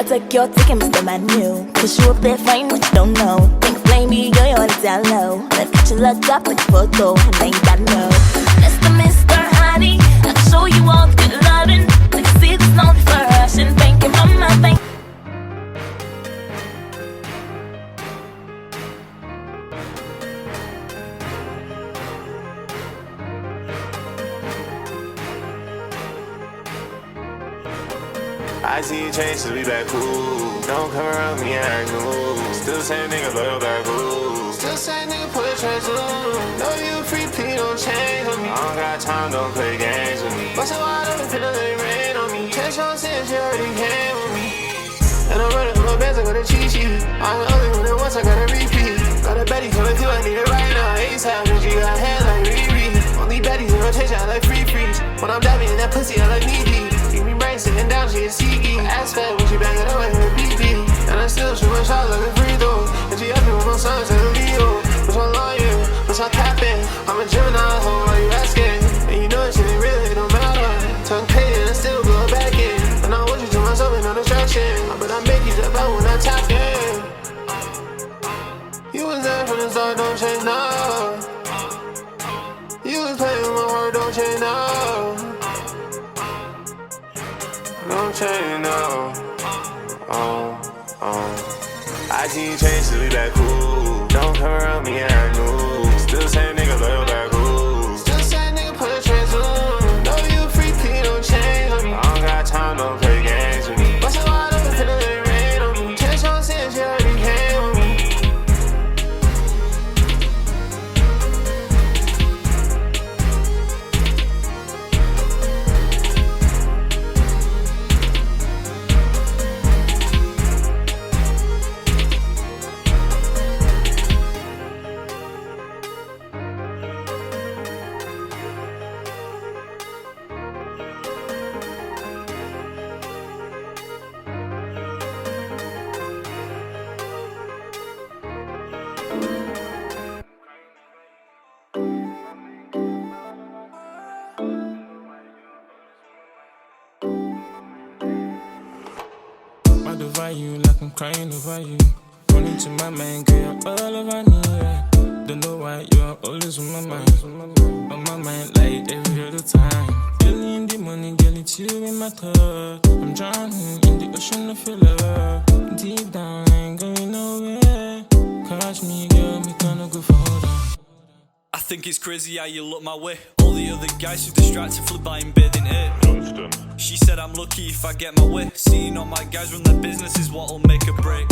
take your ticket, Mr. Manu. Push you up there, fine, what you don't know. Think blame me, girl, you're on down low. Let's get your luck up like a photo, and then you gotta know. Mr. Honey, I can show you all the good loving. Like I see this lonely for rushing. Thank you, mama, thank you. I see you change to be back cool. Don't come around me, I knew. Still same nigga, loyal back cool. Still same nigga, put trust on. Know you free, please don't change on me. I don't got time, don't play games with me. Bustin' wide open, finna let it rain on me. Text your sins, she already came with me. And I'm running my bands, I got a cheat sheet. I'm the only one that once I gotta repeat. Got a Betty coming through, I need it right now. ASAP, and she got hair like Riri. Only Betty's in rotation, I like free freeze. When I'm dabbing in that pussy, I like knee-deep. Sitting down, she a CE. Ass fat when she back it up like her BB. And I still shoot my shot like a free throw. And she asked me with my sons and a Leo. What's my lawyer? What's my capping? I'm a Gemini, hoe, why you asking? And you know that shit ain't real, it don't matter. Tongue paid and I still go back in. And I want you to myself and no distraction. But I make you step out when I tap in. You was there from the start, don't change now. You was playing with my heart, don't change now. Don't change now. I see you change to be back cool. Don't come around me, I knew. Still same nigga, loyal back cool. Still same nigga, put a trans on. Know you free, please don't change on me. I don't got time, don't play games with me. Bustin' wide open, finna let it rain on me. Text your sins, she already came with me. Over you, like I'm crying over you. Running to my mind, girl, you're all over me, yeah. Don't know why you're always on my mind. On my mind, like every other time. Early in the morning, girl, it's you in my thought. I'm drowning in the ocean of your love. Deep down, I ain't going nowhere. Catch me, girl, me gonna go further. I think it's crazy how you look my way. All the other guys who distracted flew by in bathing it. She said I'm lucky if I get my way. Seeing all my guys run their business is what'll make a break.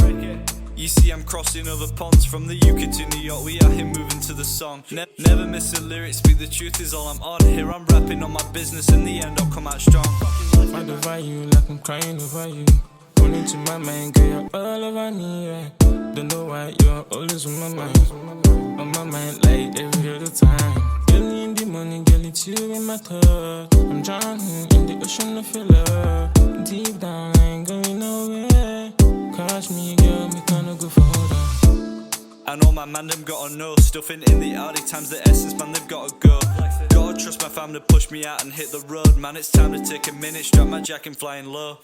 You see I'm crossing over ponds. From the UK to New York, we are here moving to the song. Never miss a lyric, speak the truth is all I'm on. Here I'm rapping on my business, in the end I'll come out strong. Find over you, like I'm crying over you. Running to my mind, girl, you're all over me, yeah. Don't know why you're always on my mind. On my mind, like every other time. Early in the morning, girl, it's you in my thought. I'm drowning in the ocean of your love. Deep down, I ain't going nowhere. Catch me, girl, me gonna go further. I know my man, them gotta know. Stuffing in the Audi times the essence, man, they've gotta go. Gotta trust my family, push me out and hit the road. Man, it's time to take a minute, strap my jack and flying low.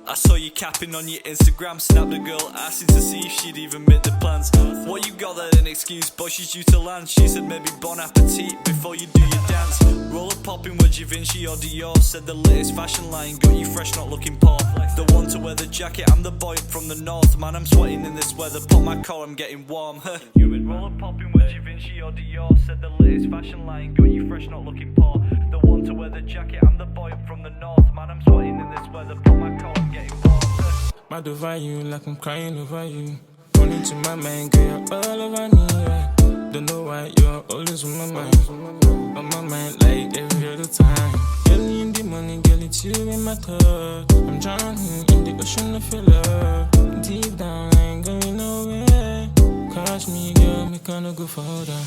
I saw you capping on your Instagram, snapped a girl asking to see if she'd even make the plans. What you got there, an excuse, but she's due to land. She said maybe bon appetit before you do your dance. Roll a popping with Givenchy or Dior. Said the latest fashion line got you fresh, not looking poor. The one to wear the jacket, I'm the boy from the north. Man, I'm sweating in this weather, pop my collar, I'm getting warm. You would roll a popping with Givenchy or Dior. Said the latest fashion line got you fresh, not looking poor. The one to wear the jacket, I'm the boy from the north. Man, I'm sweating in this weather, pop my collar, I'm getting warm. Mad over you, like I'm crying over you. Running to my mind, girl, you're all over me, yeah. Don't know why you're always on my mind. On my mind, like every other time. Early in the morning, girl, it's you in my thought. I'm drowning in the ocean of your love. Deep down, I ain't going nowhere. Catch me, girl, me gonna go further.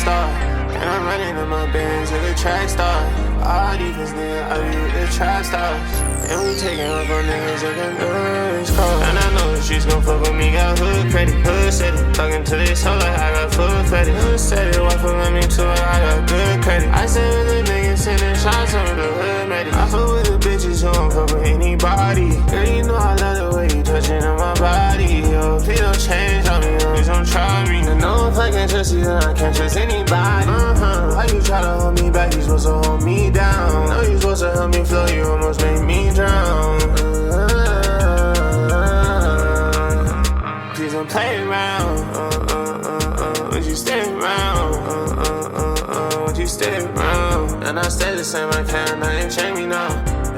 star. And I'm running in my Benz like a track star. All defense nigga, I be with the trap stars. And we taking off on niggas like a nurse call. And I know the streets gon' fuck with me, got hood credit. Hood said it, talking to this hoe like I got full credit. Hood said it, wife let me to it, I got good credit. I said with the niggas sending shots on the hood medic. I fuck with the bitches who don't fuck with anybody. Girl, you know I love the way you touching on my body. Yo, please don't change on me, please don't try me. I know if I can't trust you, then I can't trust anybody. Why you try to hold me back, you supposed to hold me down. Know you supposed to help me flow, you almost made me drown. Please don't play around. Would you stay around? Would you stay around? And I stay the same, I can't, nothing change me now.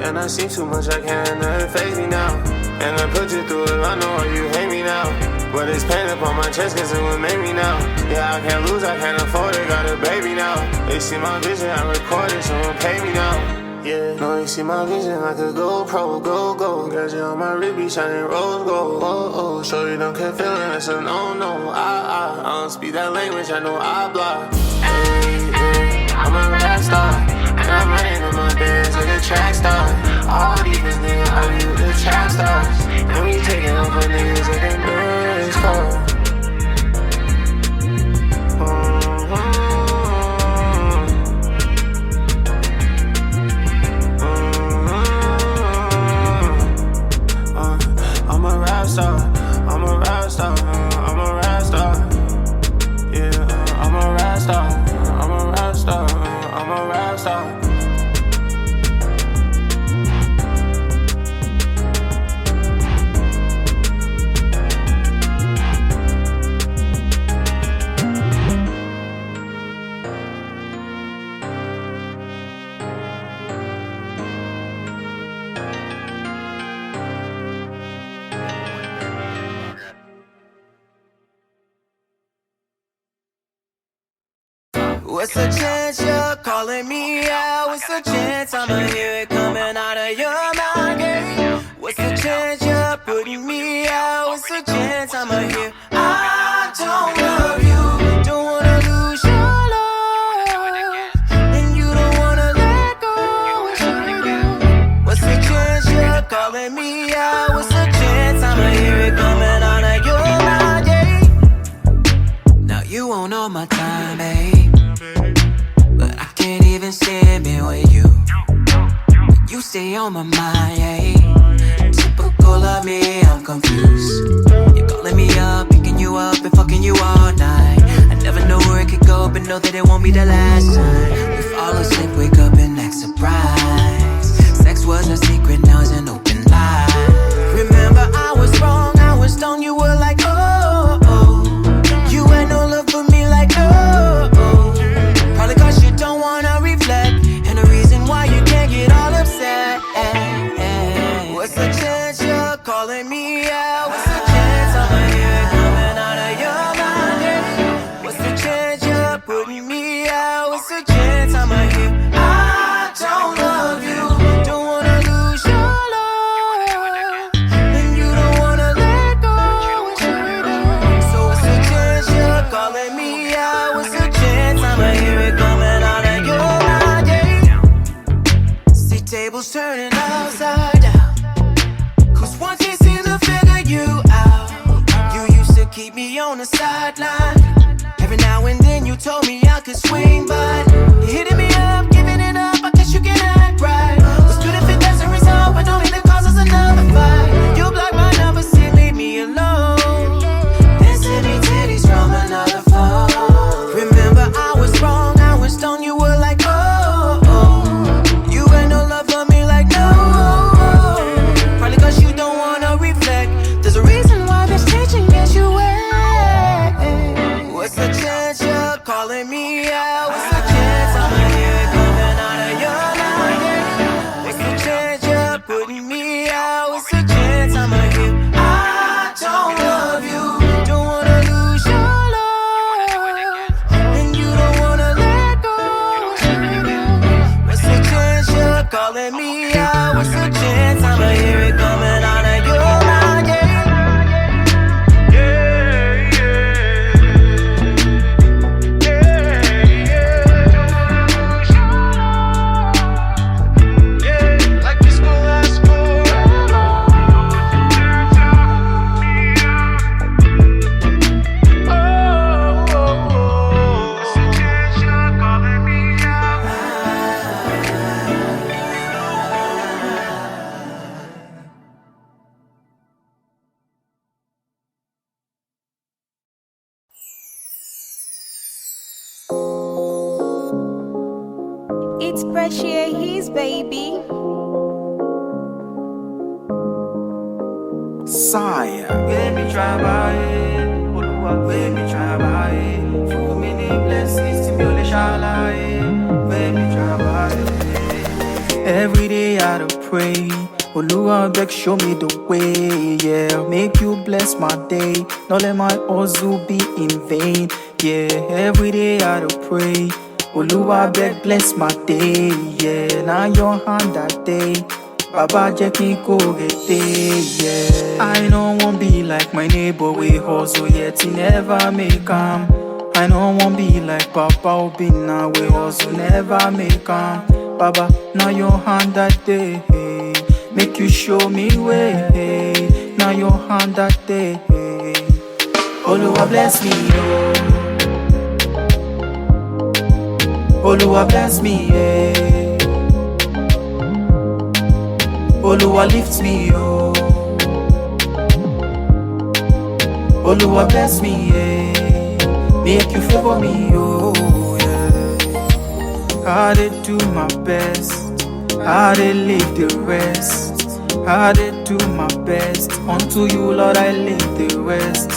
And I see too much, I can't, nothing faze me now. And I put you through it, I know why you hate me now. But it's pain up on my chest cause it would make me now. Yeah, I can't lose, I can't afford it, got a baby now. They see my vision, I record it, someone pay me now. Yeah, no, you see my vision like a GoPro, go. Got you on my ribby, shining rose gold. Oh, sure you don't care feeling, that's a no. I don't speak that language, I know I block. Hey, I'm a rap star. And I'm running on my Benz like a track star. All these niggas, I be with the trap stars. And we taking off on niggas like a nurse car. I'm a rap star. I'm a rap star. I'm a rap star. Yeah, I'm a rap star. I'm a rap star. I'm a rap star. What's the chance you're calling me out? What's the chance I'ma hear it coming out of your mouth? Yeah. What's the chance you're putting me out? What's the chance I'ma hear? I don't love you, don't wanna lose your love, and you don't wanna let go. What's the chance you're calling me out? What's the chance I'ma hear it coming out of your mouth? Yeah. Now you won't know my time, babe. But I can't even stand being with you. You stay on my mind, yeah. Typical of me, I'm confused. You're calling me up, picking you up, and fucking you all night. I never know where it could go, but know that it won't be the last time. We fall asleep, wake up and act surprised. Sex was a secret, now it's an open lie. Remember I was wrong, I was stoned, you were like, oh. You had no love for me like, oh. Probably cause you don't wanna reflect, and the reason why you can't get all upset. What's the chance you're calling me out? What's the chance I'ma hear it coming out of your mind? Yeah. What's the chance you're putting me out? What's the chance I'ma hear? I don't love you, don't wanna lose your love, and you don't wanna let go. So what's the chance you're calling me out? What's the chance I'ma hear it coming out of your mind? Yeah. See tables turning upside down, cause one can't seem to figure you out. You used to keep me on the sideline. Every now and then you told me I could swing, but you hitting me up, giving it up, I guess you can act right. What's good if it doesn't resolve, but only that causes another fight. You block my number, see, leave me alone, then send me titties from another phone. Remember I was wrong, I was stoned, you were like, oh. You had no love for me like, no. Probably cause you don't wanna reflect. There's a reason why this teaching gets you wet. What's the chance you're calling me out? What's the chance I'ma hear it coming out of your mind? Yeah. What's the chance you're putting me out? What's the chance I'ma hear? I don't love you, don't wanna lose your love, and you don't wanna let go. What's the chance you're calling me out? What's the chance I'ma hear it coming out of your mind? Yeah. appreciate his baby. Sire, let me trabalhar, let me trabalhar. For many blessings to me, only shall I. Let me trabalhar. Every day I do pray. Oluwa beg, show me the way, yeah. Make you bless my day. Don't let my hustle be in vain, yeah. Every day I do pray. Oluwa beg, bless my day, yeah. Now your hand that day. Baba Jackie go get day, yeah. I don't want be like my neighbor, we hustle yet he never make 'em. I don't want be like Papa Obina, we hustle never make 'em. Baba, now your hand that day, make you show me way. Now your hand that day, Oluwa bless me, oh. Oluwa bless me, yeah. Oluwa lift me, oh. Oluwa bless me, yeah. Make you favor me, oh, yeah. I did do my best, I did leave the rest. I did do my best, unto you, Lord, I leave the rest.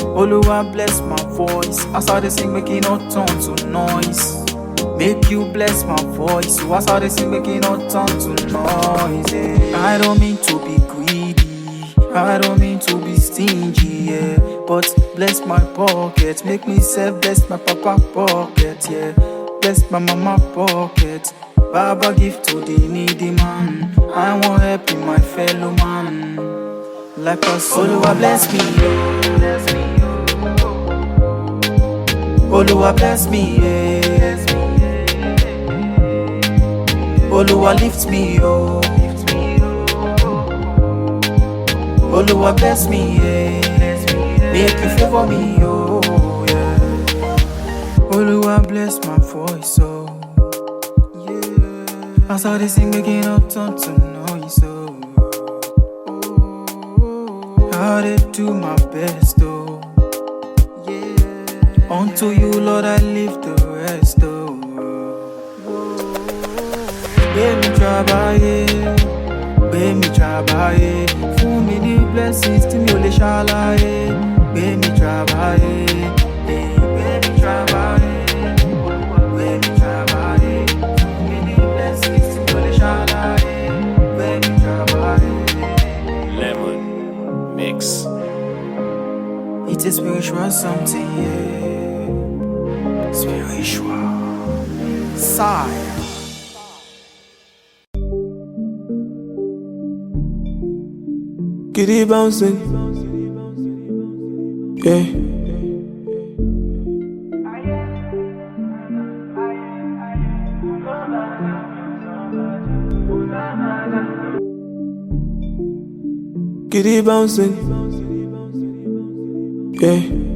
Oluwa bless my voice, as I sing, make it not turn to noise. Make you bless my voice, so as I sing, make it not turn to noise, yeah. I don't mean to be greedy, I don't mean to be stingy, yeah. But bless my pocket, make me self bless my papa pocket, yeah. Bless my mama pocket, Baba give to the needy man. I want help in my fellow man. Like a Oluwa bless me, Oluwa bless me, yeah. Oluwa lift me, oh. Oluwa bless me, yeah. Make you favor me, oh, yeah. Oluwa bless my voice, oh, yeah. As I sing, making up turn to noise, oh. I did do my best, oh, yeah. Unto you, Lord, I leave the rest, oh. Baby trabalhar, fún mi ní blessings tí mi ò lè ṣàlàyé. Baby trabalhar, baby trabalhar, baby trabalhar, fún mi ní blessings tí mi ò lè ṣàlàyé. Baby trabalhar. Lemon mix. It's a spiritual something, yeah. Spiritual. Side. Get it bouncing, yeah. Get it bouncing, yeah.